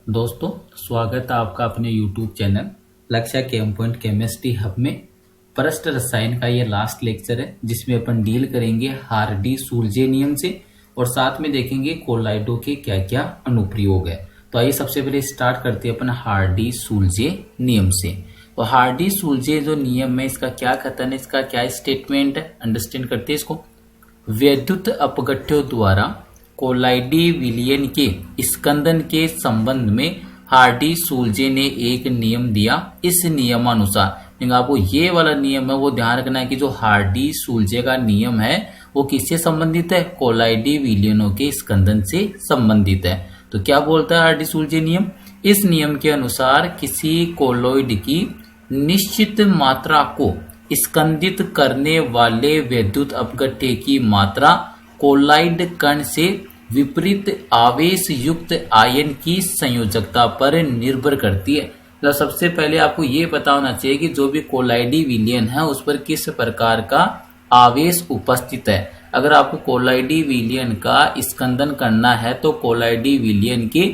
दोस्तों, स्वागत है आपका अपने YouTube चैनल लक्ष्य केम पॉइंट केमिस्ट्री हब में। पृष्ठ रसायन का ये लास्ट लेक्चर है जिसमें अपन डील करेंगे हार्डी-सूल्जे नियम से और साथ में देखेंगे कोलाइडो के क्या क्या अनुप्रयोग है। तो आइए सबसे पहले स्टार्ट करते हैं अपन हार्डी-सूल्जे नियम से। तो हार्डी-सूल्जे जो नियम है इसका क्या कथन है, इसका क्या स्टेटमेंट है, अंडरस्टैंड करते हैं इसको। वैद्युत अपघट्यों द्वारा कोलाइडी विलयन के स्कंदन के संबंध में हार्डी-सूल्जे ने एक नियम दिया। इस नियमानुसार आपको ये वाला नियम है वो ध्यान रखना है कि जो हार्डी-सूल्जे का नियम है वो किससे संबंधित है, कोलाइडी विलयनों के स्कंदन से संबंधित है। तो क्या बोलता है हार्डी-सूल्जे नियम, इस नियम के अनुसार किसी कोलॉइड की निश्चित मात्रा को स्कंदित करने वाले वैद्युत अपघट्य की मात्रा कोलाइड कण से विपरीत आवेश युक्त आयन की संयोजकता पर निर्भर करती है। तो सबसे पहले आपको ये पता होना चाहिए कि जो भी कोलाइडी विलयन है उस पर किस प्रकार का आवेश उपस्थित है। अगर आपको कोलाइडी विलयन का स्कंदन करना है तो कोलाइडी विलयन के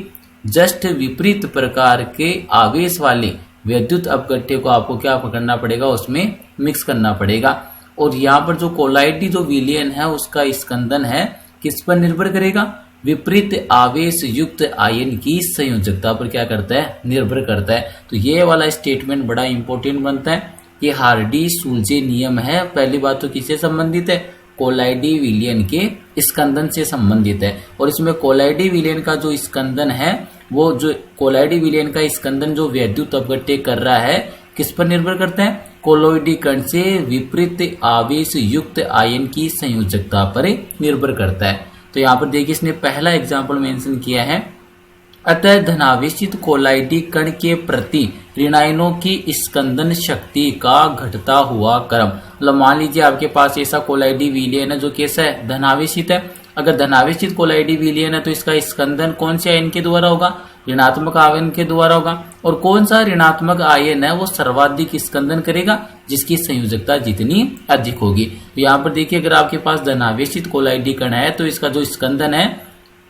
जस्ट विपरीत प्रकार के आवेश वाले वैद्युत अपघट्य को आपको क्या करना पड़ेगा, उसमें मिक्स करना पड़ेगा। और यहाँ पर जो कोलाइडी जो विलयन है उसका स्कंदन है किस पर निर्भर करेगा, विपरीत आवेश युक्त आयन की संयोजकता पर क्या करता है, निर्भर करता है। तो ये वाला स्टेटमेंट बड़ा इंपॉर्टेंट बनता है। ये हार्डी-सूल्जे नियम है। पहली बात तो किससे संबंधित है, कोलाइडी विलयन के स्कंदन से संबंधित है। और इसमें कोलाइडी विलयन का जो स्कंदन है वो जो कोलाइडी विलयन का स्कंदन जो वैद्युत अपघट्य कर रहा है किस पर निर्भर करता है, कोलॉइडी कण से विपरीत आवेश युक्त आयन की संयोजकता पर निर्भर करता है। तो यहाँ पर देखिए इसने पहला एग्जाम्पल मेंशन किया है, अतः धनावेशित कोलाइडी कण के प्रति ऋणायनों की स्कंदन शक्ति का घटता हुआ क्रम। मतलब मान लीजिए आपके पास ऐसा कोलाइडी विलयन है जो कैसा है, धनावेशित है। अगर धनावेशित कोलाइडी विलयन है तो इसका स्कंदन कौन से आयन के द्वारा होगा, ऋणात्मक आयन के द्वारा होगा। और कौन सा ऋणात्मक आयन है वो सर्वाधिक स्कंदन करेगा, जिसकी संयोजकता जितनी अधिक होगी। तो यहाँ पर देखिए अगर आपके पास धनावेशित कोलाइडी कण है तो इसका जो स्कंदन है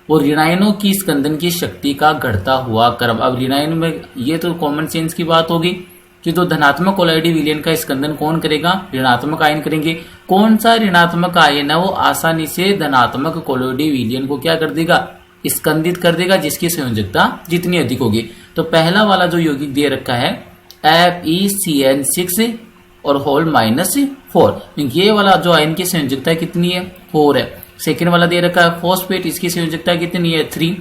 वो ऋणायनों की स्कंदन की शक्ति का घटता हुआ क्रम। अब ऋणायन में ये तो कॉमन सेंस की बात होगी कि जो धनात्मक कोलाइडी विलयन का स्कंदन कौन करेगा, ऋणात्मक आयन करेंगे। कौन सा ऋणात्मक आयन है वो आसानी से धनात्मक कोलाइडी विलयन को क्या कर देगा, स्कंदित कर देगा, जिसकी संयोजकता जितनी अधिक होगी। तो पहला वाला जो यौगिक दे रखा है FeCN6 और होल -4, ये वाला जो आयन की संयोजकता कितनी है, 4 है। सेकेंड वाला दे रखा है फॉस्फेट, इसकी संयोजकता कितनी है, 3।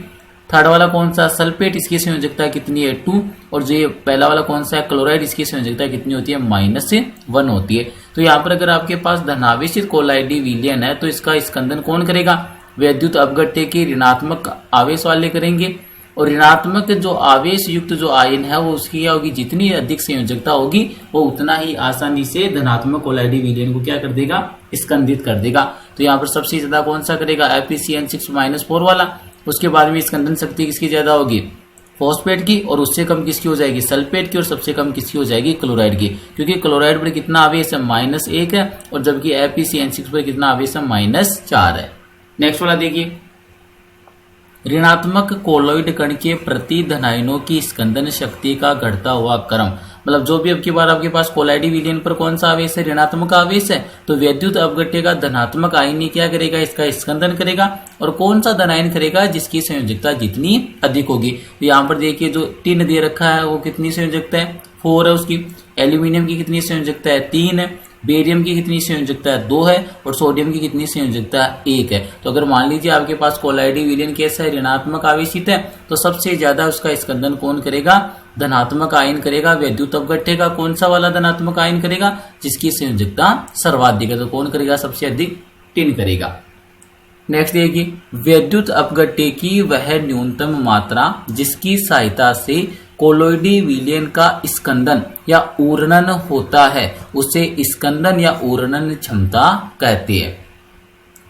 थर्ड वाला कौन सा, सल्फेट, इसकी संयोजकता कितनी है, 2। और जो ये पहला वाला कौन सा है, क्लोराइड, इसकी संयोजकता कितनी होती है, -1 होती है। तो यहाँ पर अगर आपके पास धनावेशित कोलाइडी विलयन है तो इसका स्कंदन कौन करेगा, वैद्युत अपघट्य के ऋणात्मक आवेश वाले करेंगे। और ऋणात्मक जो आवेश युक्त जो आयन है वो उसकी क्या होगी, जितनी अधिक संयोजकता होगी वो उतना ही आसानी से धनात्मक कोलाइडी विलयन को क्या कर देगा, स्कंदित कर देगा। तो यहाँ पर सबसे ज्यादा कौन सा करेगा, FeCN6 -4 वाला। उसके बाद में स्कंदन शक्ति किसकी ज्यादा होगी, फॉस्फेट की, और उससे कम किसकी हो जाएगी, सल्फेट की, और सबसे कम किसकी हो जाएगी, क्लोराइड की। क्योंकि क्लोराइड पर कितना आवेश है, -1 है, और जबकि FeCN6 पर कितना आवेश है, -4 है। नेक्स्ट वाला देखिए, ऋणात्मक कोलॉइड कण के प्रति धनायनों की स्कंदन शक्ति का घटता हुआ क्रम। मतलब जो भी अब की बार आपके पास कोलाइडी विलयन पर कौन सा आवेश है, ऋणात्मक आवेश है, तो वैद्युत अपघट्य का धनात्मक आयन क्या करेगा, इसका स्कंदन करेगा। और कौन सा धनायन करेगा, जिसकी संयोजकता जितनी अधिक होगी। तो यहाँ पर देखिए जो टिन दे रखा है वो कितनी संयोजकता है, 4 है उसकी। एल्यूमिनियम की कितनी संयोजकता है, 3 है। बेरियम की कितनी संयोजकता है, 2 है। और सोडियम की कितनी संयोजकता है, 1 है। तो अगर मान लीजिए आपके पास कोलाइडी विलयन कैसा है, ऋणात्मक आवेशित है, तो सबसे ज्यादा उसका स्कंदन कौन करेगा, धनात्मक आयन करेगा। वैद्युत अपघट्य का कौन सा वाला धनात्मक आयन करेगा, जिसकी संयोजकता सर्वाधिक है, तो कौन करेगा, सबसे अधिक टिन करेगा। नेक्स्ट देखिए, वैद्युत अपघट्य की वह न्यूनतम मात्रा जिसकी सहायता से कोलॉइडी विलयन का स्कंदन या ऊर्णन होता है उसे स्कंदन या ऊर्णन क्षमता कहते हैं।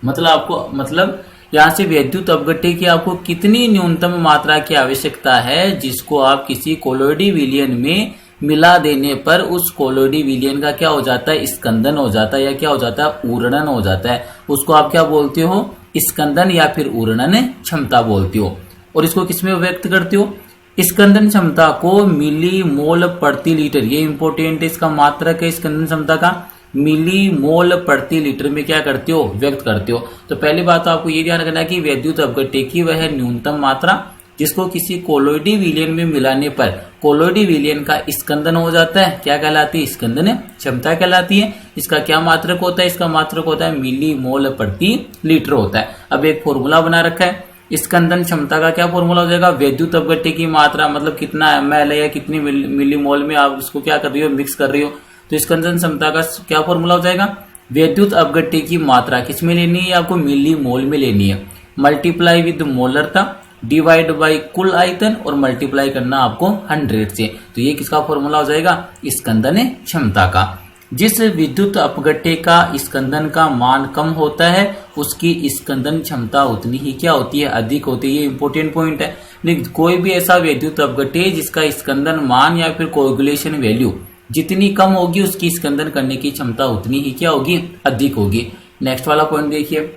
मतलब यहाँ से वैद्युत अपघट्य की आपको कितनी न्यूनतम मात्रा की आवश्यकता है, जिसको आप किसी कोलॉइडी विलयन में मिला देने पर उस कोलॉइडी विलयन का क्या हो जाता है, स्कंदन हो जाता है, या क्या हो जाता है, ऊर्णन हो जाता है। उसको आप क्या बोलते हो, स्कंदन या फिर ऊर्णन क्षमता बोलते हो। और इसको किसमें व्यक्त करते हो, स्कंदन क्षमता को मिली मोल प्रति लीटर, ये इंपॉर्टेंट है, इसका मात्रक है स्कंदन क्षमता का मिली मोल प्रति लीटर में क्या करते हो, व्यक्त करते हो। तो पहली बात तो आपको ये ध्यान रखना है कि वैद्युत अपघट्य की वह न्यूनतम मात्रा जिसको किसी कोलोइडी विलयन में मिलाने पर कोलोइडी विलयन का स्कंदन हो जाता है, क्या कहलाती है, स्कंदन क्षमता कहलाती है। इसका क्या मात्रक होता है, इसका मात्रक होता है मिली मोल प्रति लीटर होता है। अब एक फॉर्मूला बना रखा है, स्कंदन क्षमता का क्या फॉर्मूला हो जाएगा, वैद्युत अपघट्य की मात्रा मतलब कितना ml है या कितनी मिली मोल में आप इसको क्या कर रही हो, मिक्स कर रही हो। तो स्कंदन क्षमता का क्या फॉर्मूला हो जाएगा, वैद्युत अपघट्य की मात्रा किस में लेनी है, आपको मिली मोल में लेनी है, मल्टीप्लाई विद मोलरता डिवाइड बाय कुल आयतन और मल्टीप्लाई करना आपको 100 से। तो ये किसका फॉर्मूला हो जाएगा, स्कंदन क्षमता का। जिस विद्युत अपघट्य का स्कंदन का मान कम होता है उसकी स्कंदन क्षमता उतनी ही क्या होती है, अधिक होती है। ये इंपॉर्टेंट पॉइंट है। लेकिन कोई भी ऐसा विद्युत अपघट्य जिसका स्कंदन मान या फिर कोएगुलेशन वैल्यू जितनी कम होगी उसकी स्कंदन करने की क्षमता उतनी ही क्या होगी, अधिक होगी। नेक्स्ट वाला पॉइंट देखिए,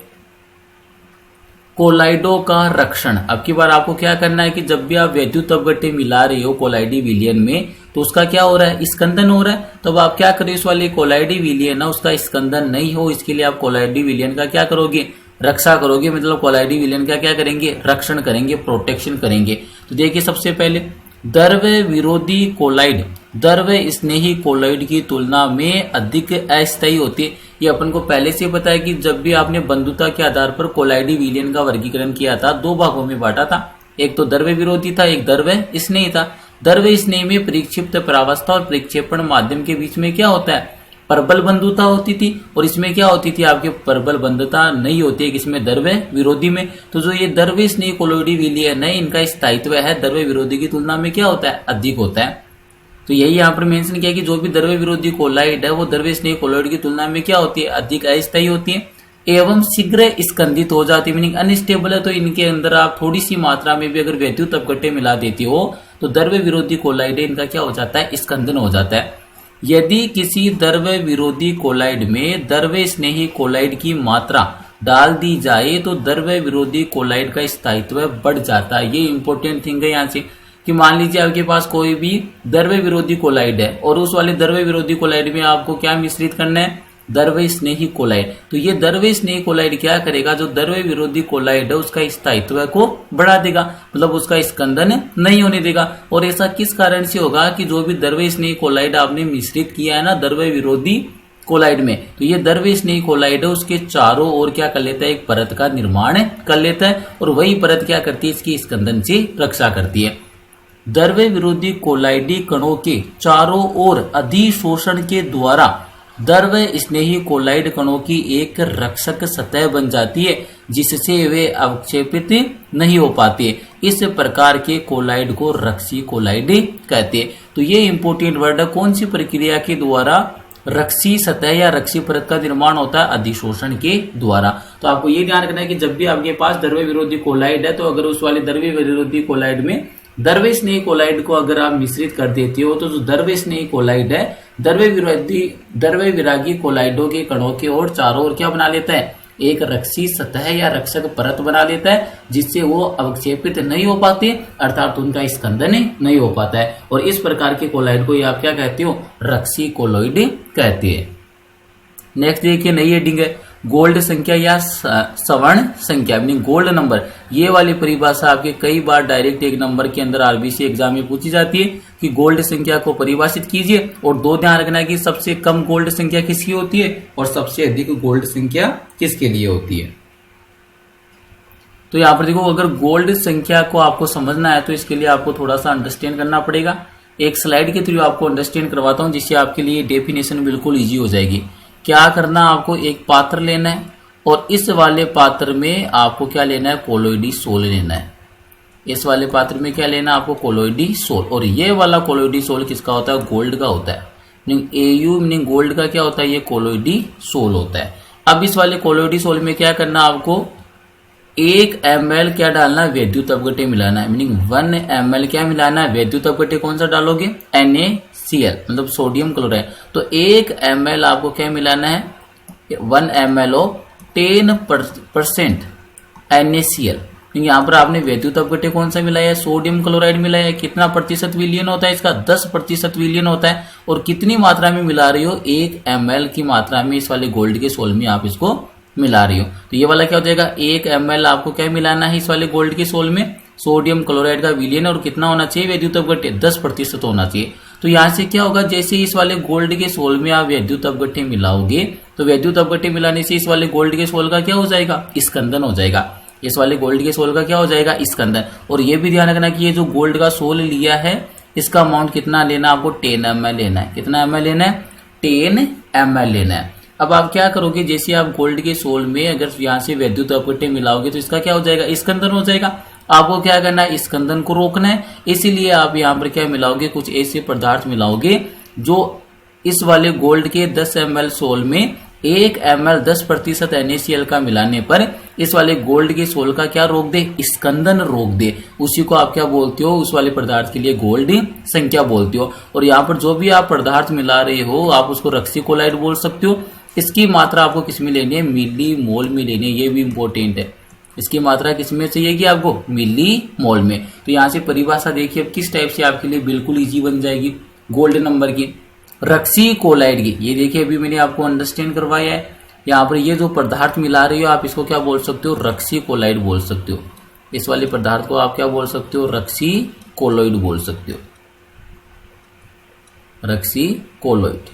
कोलाइडो का रक्षण। अब की बार आपको क्या करना है कि जब भी आप वैद्युत अपघट्य मिला रहे हो कोलाइडी विलयन में तो उसका क्या हो रहा है, स्कंदन हो रहा है। तो अब आप क्या करें, इस वाले कोलाइडी विलयन है उसका स्कंदन नहीं हो, इसके लिए आप कोलाइडी विलयन का क्या करोगे, रक्षा करोगे। मतलब कोलाइडी विलयन का क्या करेंगे, रक्षण करेंगे, प्रोटेक्शन करेंगे। तो देखिए सबसे पहले द्रव विरोधी कोलाइड द्रव स्नेही कोलाइड की तुलना में अधिक अस्थायी होती है। ये अपन को पहले से पता है कि जब भी आपने बंधुता के आधार पर कोलाइडी विलयन का वर्गीकरण किया था, दो भागों में बांटा था, एक तो द्रव विरोधी था, एक द्रव स्नेही था। द्रव स्नेही में परिक्षिप्त परावस्था और परिक्षेपण माध्यम के बीच में क्या होता है, प्रबल बंधुता होती थी, और इसमें क्या होती थी, आपके प्रबल बंधुता नहीं होती है किसमें, द्रव विरोधी में। तो जो ये द्रव स्नेही कोलाइडी विलयन है इनका स्थायित्व है द्रव विरोधी की तुलना में क्या होता है, अधिक होता है। तो यही यहाँ पर मेंशन किया कि जो भी द्रव विरोधी कोलाइड है वो द्रव स्नेही कोलाइड की तुलना में क्या होती है, अधिक अस्थायी होती है एवं शीघ्र स्कंदित हो जाती है। मीनिंग अनस्टेबल है, तो इनके अंदर आप थोड़ी सी मात्रा में भी अगर वैद्युत अपघट्य मिला देती हो तो द्रव विरोधी कोलाइड इनका क्या हो जाता है, स्कंदन हो जाता है। यदि किसी द्रव विरोधी कोलाइड में द्रव स्नेही कोलाइड की मात्रा डाल दी जाए तो द्रव विरोधी कोलाइड का स्थायित्व बढ़ जाता है। ये इंपॉर्टेंट थिंग है यहाँ से कि मान लीजिए आपके पास कोई भी द्रव विरोधी कोलाइड है और उस वाले द्रव विरोधी कोलाइड में आपको क्या मिश्रित करना है, द्रव स्नेही कोलाइड। तो ये द्रव स्नेही कोलाइड क्या करेगा, जो द्रव विरोधी कोलाइड है उसका स्थायित्व को बढ़ा देगा, मतलब उसका स्कंदन नहीं होने देगा। और ऐसा किस कारण से होगा कि जो भी द्रव स्नेही कोलाइड आपने मिश्रित किया है ना द्रव विरोधी कोलाइड में, तो ये द्रव स्नेही कोलाइड है उसके चारों ओर क्या कर लेता है, एक परत का निर्माण कर लेता है, और वही परत क्या करती है, इसकी स्कंदन से रक्षा करती है। द्रव विरोधी कोलाइडी कणों के चारों ओर अधिशोषण के द्वारा द्रव स्नेही कोलाइड कणों की एक रक्षक सतह बन जाती है जिससे वे अवक्षेपित नहीं हो पाते। इस प्रकार के कोलाइड को रक्षी कोलाइड कहते हैं। तो ये इंपॉर्टेंट वर्ड है, कौन सी प्रक्रिया के द्वारा रक्षी सतह या रक्षी परत का निर्माण होता है, अधिशोषण के द्वारा। तो आपको ये ध्यान रखना है कि जब भी आपके पास द्रव विरोधी कोलाइड है तो अगर उस वाले द्रव विरोधी कोलाइड में द्रव स्नेही कोलाइड को अगर आप मिश्रित कर देते हो तो जो द्रव स्नेही कोलाइड है द्रव विरागी कोलाइडों के कणों के ओर चारों ओर क्या बना लेता है, एक रक्षी सतह या रक्षक परत बना लेता है जिससे वो अवक्षेपित नहीं हो पाते, अर्थात उनका स्कंदन नहीं हो पाता है। और इस प्रकार के कोलाइड को आप क्या कहते हो, रक्षी कोलाइड कहते हैं। नेक्स्ट देखिए नई हेडिंग है, गोल्ड संख्या या सवर्ण संख्या मीनिंग गोल्ड नंबर। ये वाली परिभाषा आपके कई बार डायरेक्ट एक नंबर के अंदर आरबीसी एग्जाम में पूछी जाती है कि गोल्ड संख्या को परिभाषित कीजिए। और दो ध्यान रखना है कि सबसे कम गोल्ड संख्या किसकी होती है और सबसे अधिक गोल्ड संख्या किसके लिए होती है। तो यहाँ पर देखो, अगर गोल्ड संख्या को आपको समझना है तो इसके लिए आपको थोड़ा सा अंडरस्टैंड करना पड़ेगा। एक स्लाइड के थ्रू आपको अंडरस्टैंड करवाता हूँ जिससे आपके लिए डेफिनेशन बिल्कुल ईजी हो जाएगी। क्या करना, आपको एक पात्र लेना है और इस वाले पात्र में आपको क्या लेना है, कोलोइडी सोल लेना है। इस वाले पात्र में क्या लेना है आपको, कोलोइडी सोल। और ये वाला कोलोइडी सोल किसका होता है, गोल्ड का होता है। एयू मीनिंग गोल्ड का क्या होता है, ये कोलोइडी सोल होता है। अब इस वाले कोलोइडी सोल में क्या करना, आपको 1 ml क्या डालना है, वैद्युत अपघट्य मिलाना है। मीनिंग 1 ml क्या मिलाना है, वैद्युत अपघट्य कौन सा डालोगे, NaCl मतलब सोडियम क्लोराइड। तो 1 ml आपको क्या मिलाना है, 1 ml ऑफ 10% NaCl। क्योंकि यहाँ पर आपने वैद्युत अपघट्य कौन सा मिलाया है, सोडियम क्लोराइड मिलाया है। कितना प्रतिशत विलयन होता है इसका, 10% विलयन होता है। और कितनी मात्रा में मिला रही हो, 1 ml की मात्रा में इस वाले गोल्ड के सोल में आप इसको मिला रही हो। तो ये वाला क्या हो जाएगा, 1 ml आपको क्या मिलाना है इस वाले गोल्ड के सोल में, सोडियम क्लोराइड का विलयन। और कितना होना चाहिए वैद्युत अपघट्य, 10% होना चाहिए। तो यहाँ से क्या होगा, जैसे इस वाले गोल्ड के सोल में आप वैद्युत अपघट्य मिलाओगे तो वैद्युत अपघट्य मिलाने से इस वाले गोल्ड के सोल का क्या हो जाएगा, स्कंदन हो जाएगा। इस वाले गोल्ड के सोल का क्या हो जाएगा, स्कंदन। और ये भी ध्यान रखना कि ये जो गोल्ड का सोल लिया है इसका अमाउंट कितना लेना है आपको, 10 ml लेना है। कितना ml लेना है, 10 ml लेना है। अब आप क्या करोगे, जैसे आप गोल्ड के सोल में अगर यहाँ से वैद्युत अपघट्य मिलाओगे तो इसका क्या हो जाएगा, स्कंदन हो जाएगा। आपको क्या करना है, स्कंदन को रोकना है। इसीलिए आप यहाँ पर क्या मिलाओगे, कुछ ऐसे पदार्थ मिलाओगे जो इस वाले गोल्ड के 10 ml सोल में 1 ml 10% NaCl का मिलाने पर इस वाले गोल्ड के सोल का क्या रोक दे, स्कंदन रोक दे। उसी को आप क्या बोलते हो, उस वाले पदार्थ के लिए गोल्ड संख्या बोलते हो। और यहाँ पर जो भी आप पदार्थ मिला रहे हो आप उसको रक्सी कोलाइड बोल सकते हो। इसकी मात्रा आपको किसमें लेनी है, मिली मोल में लेनी है। ये भी इंपॉर्टेंट है, इसकी मात्रा किसमें चाहिए आपको, मिली मोल में। तो यहाँ से परिभाषा देखिए अब किस टाइप से आपके लिए बिल्कुल इजी बन जाएगी गोल्ड नंबर की, रक्सी कोलाइड की। ये देखिए अभी मैंने आपको अंडरस्टैंड करवाया है। यहाँ पर ये जो पदार्थ मिला रही हो आप इसको क्या बोल सकते हो, रक्सी कोलाइड बोल सकते हो। इस वाले पदार्थ को आप क्या बोल सकते हो, रक्सी कोलोइड बोल सकते हो, रक्सी कोलोइड।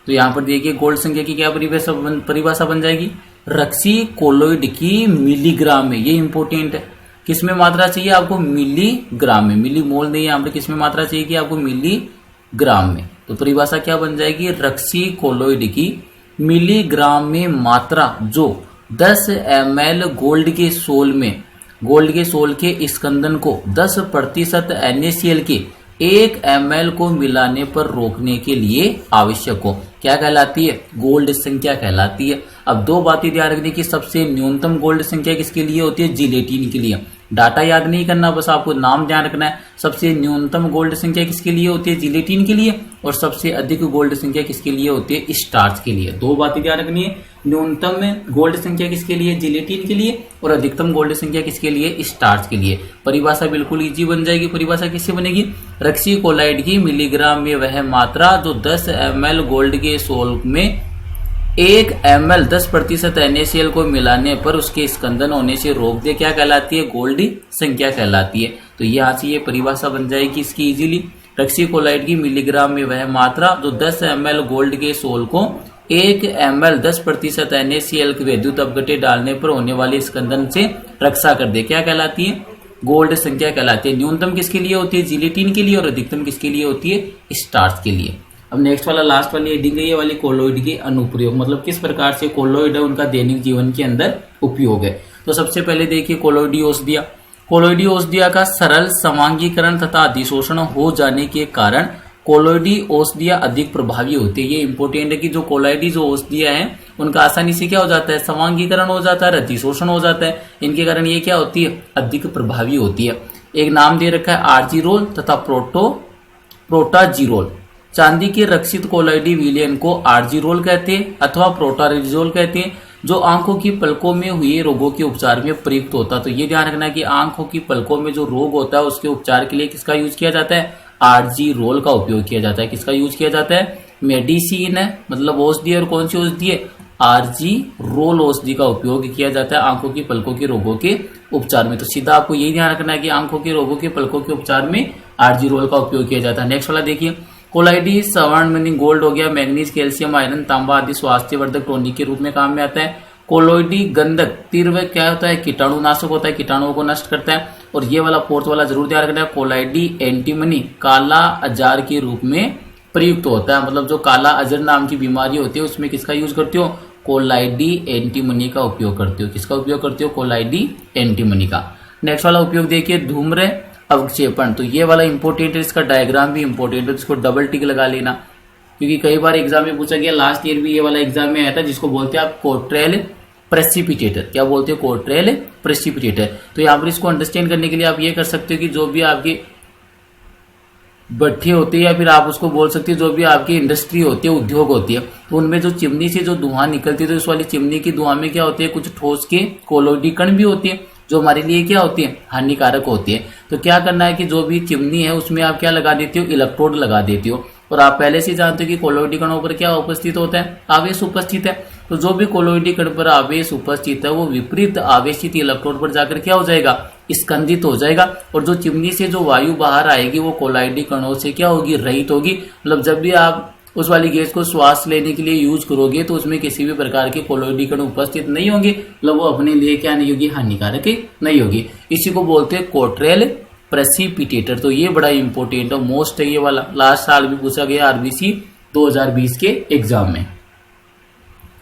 तो यहाँ पर देखिए गोल्ड संख्या की क्या परिभाषा बन जाएगी, रक्सी कोलोइड की मिलीग्राम में। ये इंपॉर्टेंट है, किसमें मात्रा चाहिए आपको, मिलीग्राम में। मिली मोल नहीं, यहाँ पर किसमें मात्रा चाहिए कि आपको, मिलीग्राम में। तो परिभाषा क्या बन जाएगी, रक्सी कोलोइड की मिलीग्राम में मात्रा जो 10 ml गोल्ड के सोल में, गोल्ड के सोल के स्कंदन को 10% NaCl के 1 ml को मिलाने पर रोकने के लिए आवश्यक हो, क्या कहलाती है, गोल्ड संख्या कहलाती है। अब दो बातें ध्यान रखने की, सबसे न्यूनतम गोल्ड संख्या किसके लिए होती है, जिलेटिन के लिए। डाटा याद नहीं करना, बस आपको नाम ध्यान रखना है। सबसे न्यूनतम गोल्ड संख्या किसके लिए होती है, जिलेटिन के लिए। और सबसे अधिक गोल्ड संख्या किसके लिए होती है, स्टार्च के लिए। दो बातें ध्यान रखनी है, न्यूनतम गोल्ड संख्या किसके लिए, जिलेटिन के लिए, और अधिकतम गोल्ड संख्या किसके लिए, स्टार्च के लिए। परिभाषा बिल्कुल इजी बन जाएगी। परिभाषा किससे बनेगी, रक्सी कोलाइड की मिलीग्राम में वह मात्रा जो 10 ml गोल्ड के सोल में 1 ml 10% NaCl को मिलाने पर उसके स्कंदन होने से रोक दे, क्या कहलाती है, गोल्ड संख्या कहलाती है। तो यहाँ से ये परिभाषा बन जाएगी इसकी इजीली, रक्सी कोलाइड की मिलीग्राम में वह मात्रा जो 10 ml गोल्ड के सोल को 1 ml 10% NaCl के वैद्युत अपघट्य डालने पर होने वाले स्कंदन से रक्षा कर दे, क्या कहलाती है, गोल्ड संख्या कहलाती है। न्यूनतम किसके लिए होती है, जिलेटिन के लिए, और अधिकतम किसके लिए होती है, स्टार्च के लिए। अब नेक्स्ट वाला लास्ट वाली हेडिंग है ये वाली, कोलोइड के अनुप्रयोग, मतलब किस प्रकार से कोलोइड है उनका दैनिक जीवन के अंदर उपयोग है। तो सबसे पहले देखिए कोलोइडी औषधियां। कोलोइडी औषधियां का सरल समांगीकरण तथा अधिशोषण हो जाने के कारण कोलोइडी औषधियां अधिक प्रभावी होती है। ये इंपॉर्टेंट है कि जो कोलोइडी जो औषधियां हैं उनका आसानी से क्या हो जाता है, समांगीकरण हो जाता है, अधिशोषण हो जाता है। इनके कारण ये क्या होती है, अधिक प्रभावी होती है। एक नाम दे रखा है आर्जिरोल तथा प्रोटाजिरोल। चांदी के रक्षित कोलोइडी विलयन को आर्जिरोल कहते हैं अथवा प्रोटाजिरोल कहते हैं, जो आंखों की पलकों में हुए रोगों के उपचार में प्रयुक्त होता है। तो ये ध्यान रखना कि आंखों की पलकों में जो रोग होता है उसके उपचार के लिए किसका यूज किया जाता है, आर्जिरोल का उपयोग किया जाता है। किसका यूज किया जाता है, मेडिसिन है मतलब औषधि, और कौन सी औषधि है, आर्जिरोल औषधि का उपयोग किया जाता है आंखों की पलकों के रोगों के उपचार में। तो सीधा आपको यही ध्यान रखना है कि आंखों के रोगों के पलकों के उपचार में आर्जिरोल का उपयोग किया जाता है। नेक्स्ट वाला देखिए, कोलाइडी स्वर्ण मीनिंग गोल्ड हो गया, मैग्नीज, कैल्शियम, आयरन, तांबा आदि स्वास्थ्यवर्धक टॉनिक के रूप में काम में आता है। कोलोइडी गंधक तीव्र क्या होता है, कीटाणुनाशक होता है, कीटाणुओं को नष्ट करता है। और ये वाला फोर्थ वाला जरूर ध्यान रखना है, कोलाइडी एंटीमनी काला अजार के रूप में प्रयुक्त होता है। मतलब जो काला अजर नाम की बीमारी होती है उसमें किसका यूज करते हो, कोलाइडी एंटीमनी का उपयोग करते हो। किसका उपयोग करते हो, कोलाइडी एंटीमनी का। नेक्स्ट वाला उपयोग देखिए, धूम्र अवक्षेपण। तो ये वाला इंपॉर्टेंट है, इसका डायग्राम भी इंपॉर्टेंट है, इसको डबल टिक लगा लेना, क्योंकि कई बार एग्जाम में पूछा गया, लास्ट ईयर भी ये वाला एग्जाम में आया था, जिसको बोलते हैं आप कोट्रेल प्रेसिपिटेटर। क्या बोलते हो, कोट्रेल प्रेसिपिटेटर। तो यहाँ पर इसको अंडरस्टैंड करने के लिए आप ये कर सकते हो कि जो भी आपके भट्ठी होती है या फिर आप उसको बोल सकते हैं जो भी आपकी इंडस्ट्री होती है, उद्योग होती है, तो उनमें जो चिमनी से जो धुआं निकलती है तो इस वाली चिमनी की धुआं में क्या होती है, कुछ ठोस के कोलोइडी कण भी होती है जो हमारे लिए क्या होती है, हानिकारक होती है। तो क्या करना है कि जो भी चिमनी है उसमें आप क्या लगा देती हो, इलेक्ट्रोड लगा देती हो। और आप पहले से जानते हो कि कोलोइडी कणों पर क्या उपस्थित होता है, आवेश उपस्थित है। तो जो भी कोलोइडी कण पर आवेश उपस्थित है वो विपरीत आवेशित इलेक्ट्रोड पर जाकर क्या हो जाएगा, स्कंदित हो जाएगा। और जो चिमनी से जो वायु बाहर आएगी वो कोलोइडी कणों से क्या होगी, रहित होगी। मतलब जब भी आप उस वाली गैस को श्वास लेने के लिए यूज करोगे तो उसमें किसी भी प्रकार के कोलोइडी कण उपस्थित नहीं होंगे, मतलब वो अपने लिए क्या नहीं होगी, हानिकारक नहीं होगी। इसी को बोलते हैं कोट्रेल प्रेसिपिटेटर। तो ये बड़ा इंपॉर्टेंट और मोस्ट है ये वाला, लास्ट साल भी पूछा गया आरबीसी 2020 के एग्जाम में।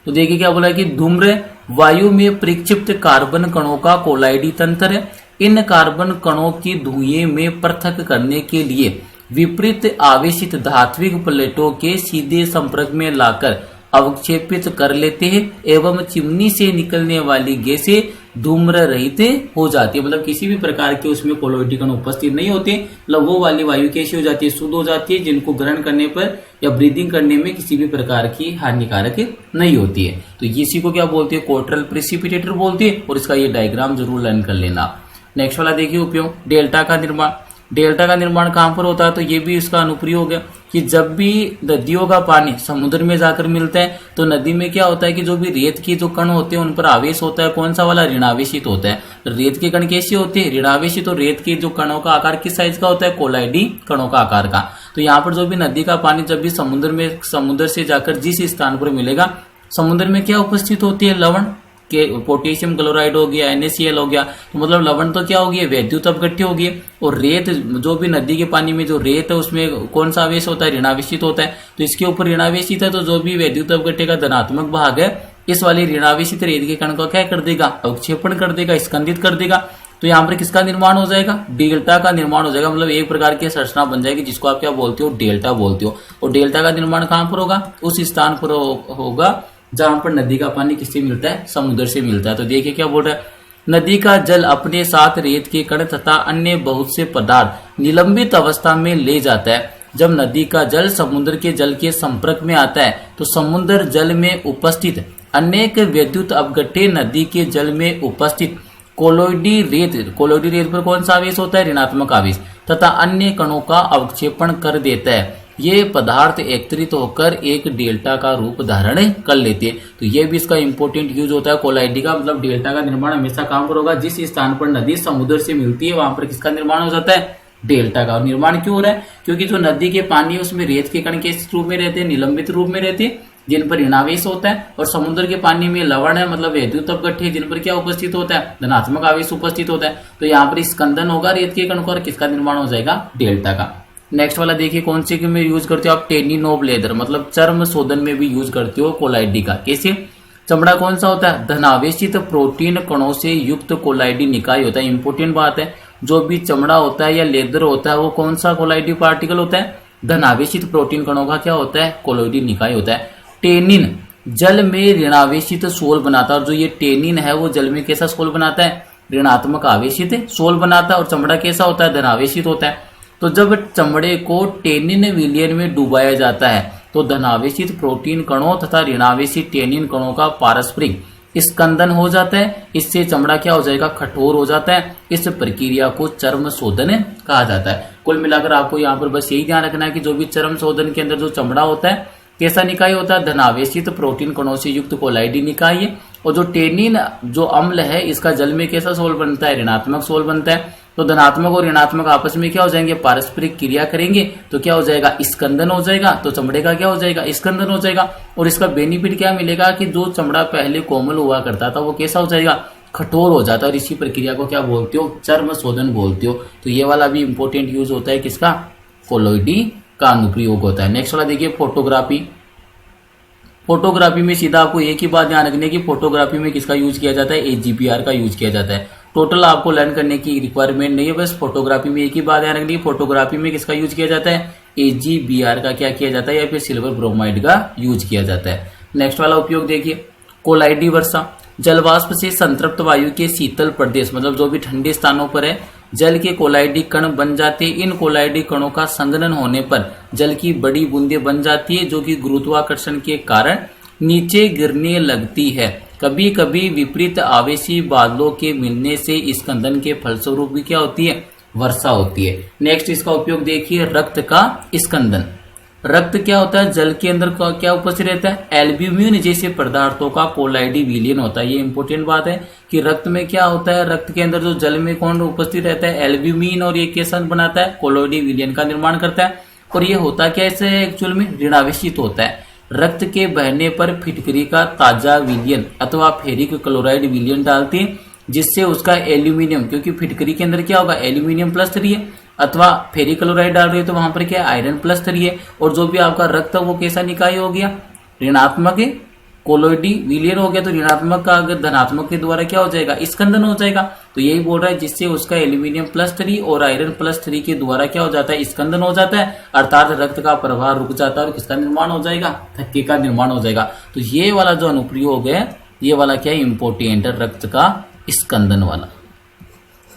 तो देखिए क्या बोला कि धूम्र वायु में प्रक्षिप्त कार्बन कणों का कोलाइडी तंत्र है। इन कार्बन कणों की धुएं में पृथक करने के लिए विपरीत आवेशित धात्विक प्लेटों के सीधे संपर्क में लाकर अवक्षेपित कर लेते हैं एवं चिमनी से निकलने वाली गैसें धूम्र रहित हो जाती है। मतलब किसी भी प्रकार के उसमें कोलोइडी कण उपस्थित नहीं होते, मतलब वो वाली वायु कैसी हो जाती है, शुद्ध हो जाती है, जिनको ग्रहण करने पर या ब्रीदिंग करने में किसी भी प्रकार की हानिकारक नहीं होती है। तो इसी को क्या बोलते हैं, कोट्रेल प्रेसिपिटेटर बोलते हैं। और इसका ये डायग्राम जरूर लर्न कर लेना। नेक्स्ट वाला देखिए उपयोग, डेल्टा का निर्माण। डेल्टा का निर्माण कहां पर होता है, तो ये भी इसका अनुप्रयोग है कि जब भी नदियों का पानी समुद्र में जाकर मिलता है तो नदी में क्या होता है कि जो भी रेत के जो कण होते हैं उन पर आवेश होता है, कौन सा वाला, ऋणावेशित होता है। रेत के कण कैसे होते हैं, ऋणावेशित। तो रेत के जो कणों का आकार किस साइज का होता है, कोलाइडी कणों का आकार का। तो यहाँ पर जो भी नदी का पानी जब भी समुद्र से जाकर जिस स्थान पर मिलेगा, समुद्र में क्या उपस्थित होती है, लवण के पोटेशियम क्लोराइड हो गया, NaCl हो गया। तो मतलब लवण तो क्या होगी, वैद्युत अपघट्य होगी। और रेत जो भी नदी के पानी में जो रेत है उसमें कौन सा आवेश होता है, ऋणावेशित होता है। तो इसके ऊपर ऋणावेशित है, तो जो भी वैद्युत अपघट्य का धनात्मक भाग है इस वाली ऋणावेशित रेत के कण को क्या कर देगा, अवक्षेपण कर देगा, स्कंदित कर देगा। तो यहाँ पर किसका निर्माण हो जाएगा, डेल्टा का निर्माण हो जाएगा। मतलब एक प्रकार की संरचना बन जाएगी जिसको आप क्या बोलते हो, डेल्टा बोलते हो। और डेल्टा का निर्माण कहां पर होगा, उस स्थान पर होगा जहां पर नदी का पानी किससे मिलता है, समुद्र से मिलता है। तो देखिए क्या बोल रहा है, नदी का जल अपने साथ रेत के कण तथा अन्य बहुत से पदार्थ निलंबित अवस्था में ले जाता है। जब नदी का जल समुद्र के जल के संपर्क में आता है तो समुद्र जल में उपस्थित अनेक विद्युत अपघट्य नदी के जल में उपस्थित कोलोइडी रेत पर कौन सा आवेश होता है, ऋणात्मक आवेश, तथा अन्य कणों का अवक्षेपण कर देता है। ये पदार्थ एकत्रित होकर एक डेल्टा का रूप धारण कर लेते हैं। तो ये भी इसका इंपॉर्टेंट यूज होता है कोलाइडी का। मतलब डेल्टा का निर्माण हमेशा कहां पर होगा, जिस स्थान पर नदी समुद्र से मिलती है वहां पर किसका निर्माण हो जाता है, डेल्टा का। और निर्माण क्यों हो रहा है, क्योंकि जो नदी के पानी है उसमें रेत के कण किस रूप में रहते हैं, निलंबित रूप में रहते हैं, जिन पर ऋणावेश होता है। और समुद्र के पानी में लवण है, मतलब वैद्युत अपघट्य, जिन पर क्या उपस्थित होता है, धनात्मक आवेश उपस्थित होता है। तो यहाँ पर स्कंदन होगा रेत के कण को और किसका निर्माण हो जाएगा, डेल्टा का। नेक्स्ट वाला देखिए, कौन से में यूज करते हो आप, टेनिनोब लेदर, मतलब चर्म शोधन में भी यूज करते हो कोलाइडी का। कैसे, चमड़ा कौन सा होता है, धनावेशित प्रोटीन कणों से युक्त कोलाइडी निकाय होता है। इंपोर्टेंट बात है, जो भी चमड़ा होता है या लेदर होता है वो कौन सा कोलाइडी पार्टिकल होता है, धनावेशित प्रोटीन कणों का क्या होता है, कोलाइडी निकाय होता है। टेनिन जल में ऋणावेशित सोल बनाता है, और जो ये टेनिन है वो जल में कैसा सोल बनाता है, ऋणात्मक आवेशित सोल बनाता है। और चमड़ा कैसा होता है, धनावेशित होता है। तो जब चमड़े को टेनिन विलयन में डुबाया जाता है तो धनावेशित प्रोटीन कणों तथा ऋणावेशित टेनिन कणों का पारस्परिक स्कंदन हो जाता है। इससे चमड़ा क्या हो जाएगा, कठोर हो जाता है। इस प्रक्रिया को चर्म शोधन कहा जाता है। कुल मिलाकर आपको यहाँ पर बस यही ध्यान रखना है कि जो भी चर्म शोधन के अंदर जो चमड़ा होता है कैसा निकाय होता है, धनावेशित प्रोटीन कणों से युक्त कोलाइडी निकाय है। और जो टेनिन जो अम्ल है इसका जल में कैसा सोल बनता है, ऋणात्मक सोल बनता है। तो धनात्मक और ऋणात्मक आपस में क्या हो जाएंगे, पारस्परिक क्रिया करेंगे तो क्या हो जाएगा, स्कंदन हो जाएगा। तो चमड़े का क्या हो जाएगा, स्कंदन हो जाएगा। और इसका बेनिफिट क्या मिलेगा कि जो चमड़ा पहले कोमल हुआ करता था वो कैसा हो जाएगा, कठोर हो जाता है। और इसी प्रक्रिया को क्या बोलते हो, चर्म शोधन बोलते हो। तो ये वाला भी इंपॉर्टेंट यूज होता है किसका, कोलोइडी का अनुप्रयोग होता है। नेक्स्ट वाला देखिए, फोटोग्राफी। फोटोग्राफी में सीधा आपको एक ही बात ध्यान रखनी है कि फोटोग्राफी में किसका यूज किया जाता है, AGPR का यूज किया जाता है। टोटल आपको लर्न करने की रिक्वायरमेंट नहीं है, बस फोटोग्राफी में एक ही बात ध्यान रखनी है, फोटोग्राफी में किसका यूज किया जाता है, AGPR का क्या किया जाता है, या फिर सिल्वर ब्रोमाइड का यूज किया जाता है। नेक्स्ट वाला उपयोग देखिए, कोलाइडी वर्षा। जलवाष्प से संतृप्त वायु के शीतल प्रदेश, मतलब जो भी ठंडे स्थानों पर है जल के कोलाइडी कण बन जाते हैं। इन कोलाइडी कणों का संघनन होने पर जल की बड़ी बूंदें बन जाती है, जो कि गुरुत्वाकर्षण के कारण नीचे गिरने लगती है। कभी कभी विपरीत आवेशी बादलों के मिलने से स्कंदन के फलस्वरूप भी क्या होती है, वर्षा होती है। नेक्स्ट इसका उपयोग देखिए, रक्त का स्कंदन। रक्त क्या होता है, जल के अंदर क्या उपस्थित रहता है, एल्ब्यूमिन जैसे पदार्थों का कोलाइडी विलयन होता है। ये इंपॉर्टेंट बात है कि रक्त में क्या होता है, रक्त के अंदर जो जल में कौन उपस्थित रहता है, एल्ब्यूमिन, और ये कैसा बनाता है, कोलाइडी विलयन का निर्माण करता है। और ये होता कैसे है, एक्चुअल में ऋणावेशित होता है। रक्त के बहने पर फिटकरी का ताजा विलयन अथवा फेरिक क्लोराइड विलयन डालते हैं, जिससे उसका एल्यूमिनियम, क्योंकि फिटकरी के अंदर क्या होगा, एल्यूमिनियम +3 है, अथवा फेरिक क्लोराइड डाल रही है तो वहां पर क्या आयरन +3 है, और जो भी आपका रक्त है वो कैसा निकाय हो गया, ऋणात्मक है, कोलोइडी विलयन हो गया। तो ऋणात्मक का अगर धनात्मक के द्वारा क्या हो जाएगा, स्कंदन हो जाएगा। तो यही बोल रहा है, जिससे उसका एल्यूमिनियम +3 और आयरन +3 के द्वारा क्या हो जाता है, स्कंदन हो जाता है, अर्थात रक्त का प्रवाह रुक जाता है और किसका निर्माण हो जाएगा, थक्के का निर्माण हो जाएगा। तो ये वाला जो अनुप्रयोग है, ये वाला क्या है, इम्पोर्टेंट है, रक्त का स्कंदन वाला।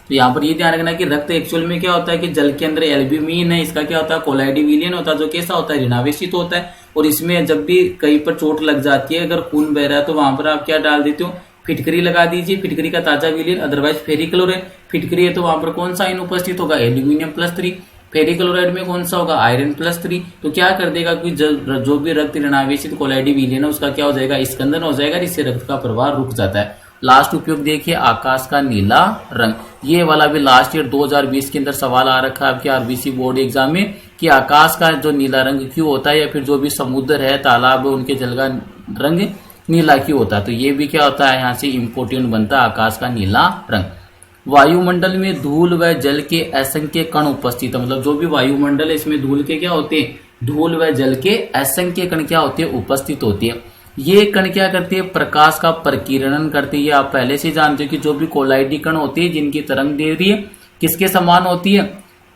तो यहाँ पर ये ध्यान रखना कि रक्त एक्चुअल में क्या होता है कि जल के अंदर एल्ब्यूमिन है, इसका क्या होता है, कोलाइडी विलयन होता है, जो कैसा होता है, ऋणावेशित होता है। और इसमें जब भी कहीं पर चोट लग जाती है, अगर खून बह रहा है, तो वहां पर आप क्या डाल देते हो, फिटकरी लगा दीजिए, फिटकरी का ताजा विलयन, अदरवाइज फेरिक क्लोराइड। फिटकरी है तो वहां पर कौन सा आयन उपस्थित होगा, एल्यूमिनियम +3। फेरिक क्लोराइड में कौन सा होगा, आयरन +3। तो क्या कर देगा कि जो भी रक्त ऋणावेशित कोलाइडी विलयन है उसका क्या हो जाएगा, स्कंदन हो जाएगा, जिससे रक्त का प्रवाह रुक जाता है। लास्ट उपयोग देखिए, आकाश का नीला रंग। ये वाला भी लास्ट ईयर 2020 के अंदर सवाल आ रखा है आपके आरबीसी बोर्ड एग्जाम में कि आकाश का जो नीला रंग क्यों होता है, या फिर जो भी समुद्र है, तालाब है, उनके जल का रंग नीला क्यों होता है। तो ये भी क्या होता है, यहाँ से इंपोर्टेंट बनता है आकाश का नीला रंग। वायुमंडल में धूल व जल के असंख्य कण उपस्थित है, मतलब जो भी वायुमंडल है इसमें धूल के क्या होते हैं, धूल व जल के असंख्य कण क्या होते हैं, उपस्थित होती है। ये कण क्या करते हैं, प्रकाश का प्रकीर्णन करते हैं। ये आप पहले से जानते हो कि जो भी कोलाइडी कण होते हैं जिनकी तरंग दैर्ध्य किसके समान होती है,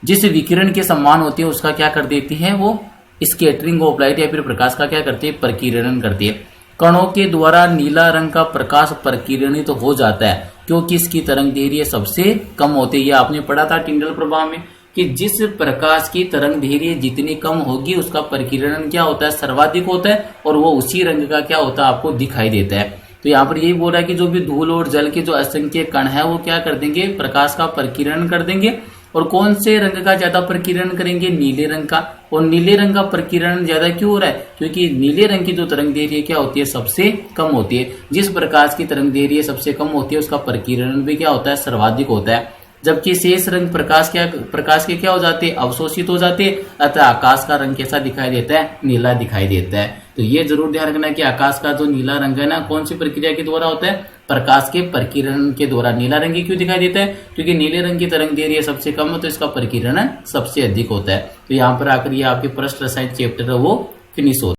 जिस विकिरण के समान होती है, उसका क्या कर देती है, वो स्कैटरिंग ऑफ लाइट या फिर प्रकाश का क्या करते हैं, प्रकीर्णन करती है। कणों के द्वारा नीला रंग का प्रकाश प्रकीर्णित तो हो जाता है, क्योंकि इसकी तरंग दैर्ध्य सबसे कम होती है। ये आपने पढ़ा था टिंडल प्रभाव में कि जिस प्रकाश की तरंग दैर्ध्य जितनी कम होगी उसका प्रकीर्णन क्या होता है, सर्वाधिक होता है, और वो उसी रंग का क्या होता है, आपको दिखाई देता है। तो यहाँ पर यही बोल रहा है कि जो भी धूल और जल के जो असंख्य कण है वो क्या कर देंगे, प्रकाश का प्रकीर्णन कर देंगे। और कौन से रंग का ज्यादा प्रकीर्णन करेंगे, नीले रंग का। और नीले रंग का प्रकीर्णन ज्यादा क्यों हो रहा है, क्योंकि नीले रंग की जो तरंग दैर्ध्य क्या होती है, सबसे कम होती है। जिस प्रकाश की तरंग दैर्ध्य सबसे कम होती है उसका प्रकीर्णन भी क्या होता है, सर्वाधिक होता है। जबकि शेष रंग प्रकाश के क्या हो जाते हैं, अवशोषित हो जाते हैं। अतः आकाश का रंग कैसा दिखाई देता है, नीला दिखाई देता है। तो ये जरूर ध्यान रखना कि आकाश का जो नीला रंग है ना, कौन सी प्रक्रिया के द्वारा होता है, प्रकाश के प्रकीर्णन के द्वारा। नीला रंग क्यों दिखाई देता है, क्योंकि नीले रंग की तरंग दैर्ध्य सबसे कम है, तो इसका प्रकीर्णन सबसे अधिक होता है। तो यहाँ पर आकर ये आपके पृष्ठ रसायन चैप्टर है वो फिनिश होता है।